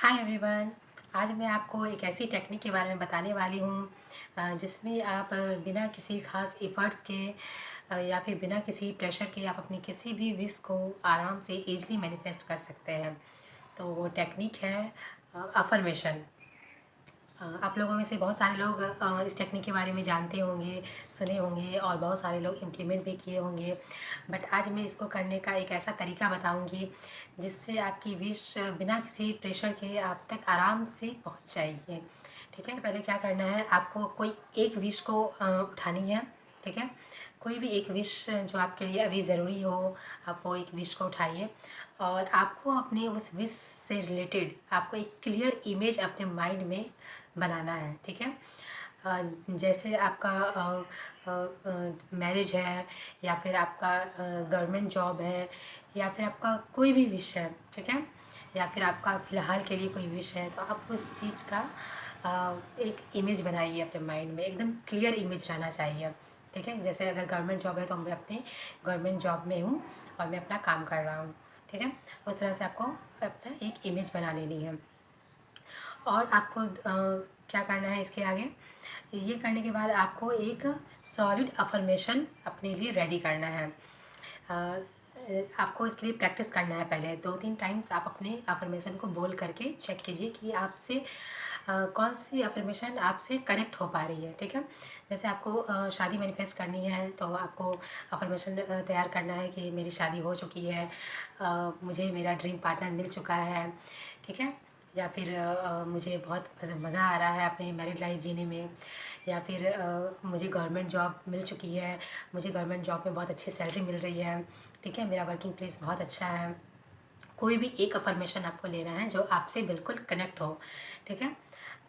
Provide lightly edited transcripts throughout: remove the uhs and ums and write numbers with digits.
Hi everyone. आज मैं आपको एक ऐसी टेक्निक के बारे में बताने वाली हूँ जिसमें आप बिना किसी खास एफर्ट्स के या फिर बिना किसी प्रेशर के आप अपनी किसी भी विश को आराम से इजीली मैनिफेस्ट कर सकते हैं। तो वो टेक्निक है अफर्मेशन। आप लोगों में से बहुत सारे लोग इस टेक्निक के बारे में जानते होंगे, सुने होंगे और बहुत सारे लोग इम्प्लीमेंट भी किए होंगे। बट आज मैं इसको करने का एक ऐसा तरीका बताऊंगी जिससे आपकी विश बिना किसी प्रेशर के आप तक आराम से पहुंच जाएगी। ठीक है, सबसे पहले क्या करना है, आपको कोई एक विश को उठानी है। ठीक है, कोई भी एक विश जो आपके लिए अभी ज़रूरी हो, आप वो एक विश को उठाइए और आपको अपने उस विश से रिलेटेड आपको एक क्लियर इमेज अपने माइंड में बनाना है। ठीक है, जैसे आपका मैरिज है या फिर आपका गवर्नमेंट जॉब है या फिर आपका कोई भी विश है। ठीक है, या फिर आपका फ़िलहाल के लिए कोई विश है, तो आप उस चीज़ का एक इमेज बनाइए अपने माइंड में, एकदम क्लियर इमेज रहना चाहिए। ठीक है, जैसे अगर गवर्नमेंट जॉब है तो मैं अपने गवर्नमेंट जॉब में हूँ और मैं अपना काम कर रहा हूँ। ठीक है, उस तरह से आपको अपना एक इमेज बना लेनी है। और आपको क्या करना है इसके आगे, ये करने के बाद आपको एक सॉलिड अफर्मेशन अपने लिए रेडी करना है। आपको इसलिए प्रैक्टिस करना है। पहले 2-3 टाइम्स आप अपने अफर्मेशन को बोल करके चेक कीजिए कि आपसे कौन सी अफर्मेशन आपसे कनेक्ट हो पा रही है। ठीक है, जैसे आपको शादी मैनिफेस्ट करनी है तो आपको अफर्मेशन तैयार करना है कि मेरी शादी हो चुकी है, मुझे मेरा ड्रीम पार्टनर मिल चुका है। ठीक है, या फिर मुझे बहुत मज़ा आ रहा है अपनी मैरिड लाइफ जीने में, या फिर मुझे गवर्नमेंट जॉब मिल चुकी है, मुझे गवर्नमेंट जॉब में बहुत अच्छी सैलरी मिल रही है। ठीक है, मेरा वर्किंग प्लेस बहुत अच्छा है। कोई भी एक अफर्मेशन आपको लेना है जो आपसे बिल्कुल कनेक्ट हो। ठीक है,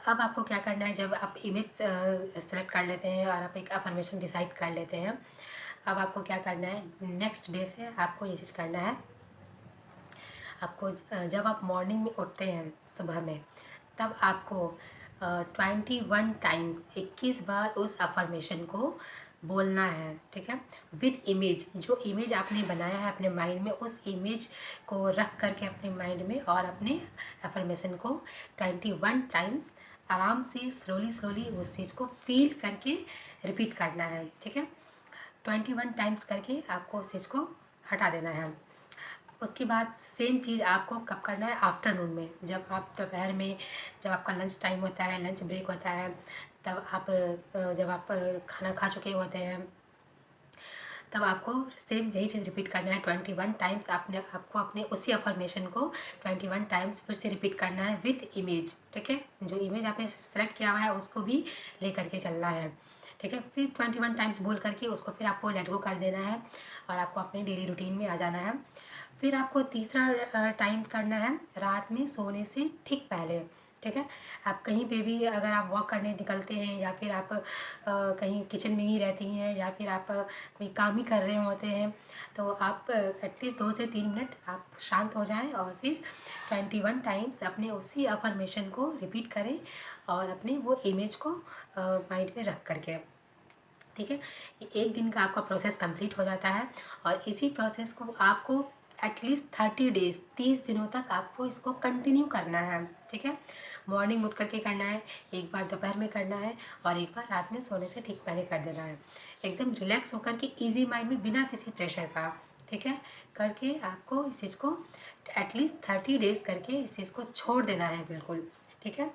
अब आपको क्या करना है, जब आप इमेज सेलेक्ट कर लेते हैं और आप एक अफर्मेशन डिसाइड कर लेते हैं, अब आपको क्या करना है, नेक्स्ट डे से आपको ये चीज़ करना है। आपको जब आप मॉर्निंग में उठते हैं सुबह में, तब आपको 21 टाइम्स 21 बार उस अफर्मेशन को बोलना है। ठीक है, विद इमेज, जो इमेज आपने बनाया है अपने माइंड में, उस इमेज को रख करके अपने माइंड में और अपने अफर्मेशन को 21 टाइम्स आराम से स्लोली स्लोली उस चीज़ को फील करके रिपीट करना है। ठीक है, 21 टाइम्स करके आपको उस चीज़ को हटा देना है। उसके बाद सेम चीज़ आपको कब करना है, आफ्टरनून में, जब आप दोपहर में, जब आपका लंच टाइम होता है, लंच ब्रेक होता है, तब आप जब आप खाना खा चुके होते हैं, तब आपको सेम यही चीज़ रिपीट करना है 21 टाइम्स। आपको अपने उसी अफर्मेशन को 21 टाइम्स फिर से रिपीट करना है विद इमेज। ठीक है, जो इमेज आपने सेलेक्ट किया हुआ है उसको भी ले करके चलना है। ठीक है, फिर 21 टाइम्स बोल करके उसको फिर आपको लेट गो कर देना है और आपको अपने डेली रूटीन में आ जाना है। फिर आपको तीसरा टाइम करना है रात में सोने से ठीक पहले। ठीक है, आप कहीं पे भी अगर आप वॉक करने निकलते हैं या फिर आप कहीं किचन में ही रहती हैं या फिर आप कोई काम ही कर रहे होते हैं, तो आप एटलीस्ट 2 से 3 मिनट आप शांत हो जाएं और फिर 21 टाइम्स अपने उसी अफर्मेशन को रिपीट करें और अपने वो इमेज को माइंड में रख करके। ठीक है, एक दिन का आपका प्रोसेस कंप्लीट हो जाता है और इसी प्रोसेस को आपको एटलीस्ट 30 डेज 30 दिनों तक आपको इसको कंटिन्यू करना है। ठीक है, मॉर्निंग उठ करके करना है, एक बार दोपहर में करना है और एक बार रात में सोने से ठीक पहले कर देना है। एकदम रिलैक्स होकर के ईजी माइंड में, बिना किसी प्रेशर का। ठीक है, करके आपको इस चीज़ को एटलीस्ट 30 डेज करके इस चीज़ को छोड़ देना है बिल्कुल। ठीक है,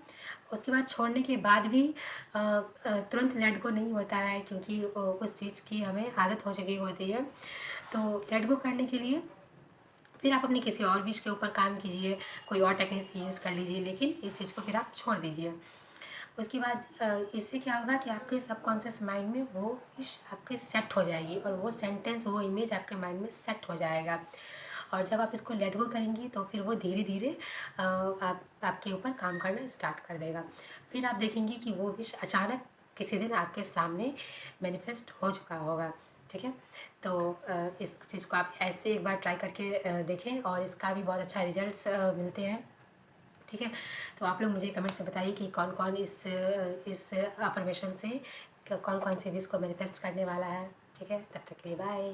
उसके बाद छोड़ने के बाद भी तुरंत लेट गो नहीं होता है, क्योंकि उस चीज़ की हमें आदत हो चुकी होती है। तो लेट गो करने के लिए फिर आप अपनी किसी और विश के ऊपर काम कीजिए, कोई और टेक्निक्स यूज़ कर लीजिए, लेकिन इस चीज़ को फिर आप छोड़ दीजिए। उसके बाद इससे क्या होगा कि आपके सबकॉन्शियस माइंड में वो विश आपके सेट हो जाएगी और वो सेंटेंस, वो इमेज आपके माइंड में सेट हो जाएगा। और जब आप इसको लेट गो करेंगी तो फिर वो धीरे धीरे आपके ऊपर काम करना स्टार्ट कर देगा। फिर आप देखेंगी कि वो विश अचानक किसी दिन आपके सामने मैनिफेस्ट हो चुका होगा। ठीक है, तो इस चीज़ को आप ऐसे एक बार ट्राई करके देखें और इसका भी बहुत अच्छा रिजल्ट्स मिलते हैं। ठीक है, तो आप लोग मुझे कमेंट से बताइए कि कौन कौन इस अफर्मेशन से कौन कौन से विश को मैनिफेस्ट करने वाला है। ठीक है, तब तक के लिए बाय।